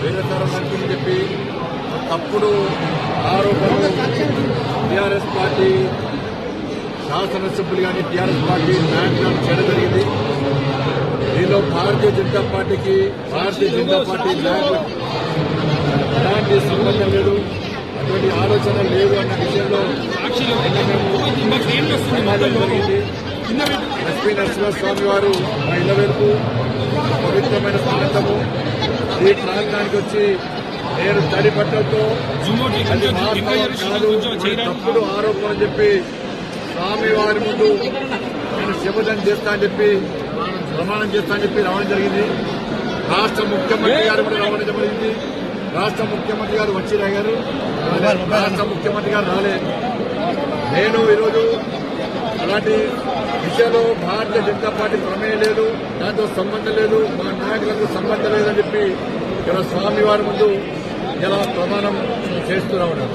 వేరేతరం అని చెప్పి తప్పుడు ఆరోపణలు టీఆర్ఎస్ పార్టీ శాసనసభ్యులు కానీ టీఆర్ఎస్ పార్టీ నాయకులను చేయడం జరిగింది. దీనిలో భారతీయ జనతా పార్టీ నాయకులకు ఎలాంటి సంబంధం లేదు, అటువంటి ఆలోచన లేదు అన్న విషయంలో జరిగింది. ఎస్పీ నరసింహస్వామి వారు మా ఇళ్ల వరకు పవిత్రమైన ప్రాంతము, ఈ ప్రాంతానికి వచ్చి నేను తడి బట్టలతో అది వాస్తవం కాదు, తప్పుడు ఆరోపణ చెప్పి స్వామి వారి ముందు నేను శపథం చేస్తా అని చెప్పి ప్రమాణం చేస్తా అని చెప్పి రావడం జరిగింది. రాష్ట్ర ముఖ్యమంత్రి గారు కూడా రావడం జరిగింది. రాష్ట్ర ముఖ్యమంత్రి గారు వచ్చి రాగారు, రాష్ట్ర ముఖ్యమంత్రి గారు రాలేదు. నేను ఈరోజు అలాంటి విషయంలో భారతీయ జనతా పార్టీ ప్రమేయం లేదు, దాంతో సంబంధం లేదు, మా నాయకులకు సంబంధం లేదని చెప్పి ఇలా స్వామివారి ముందు ఇలా ప్రమాణం చేస్తూ రావడం.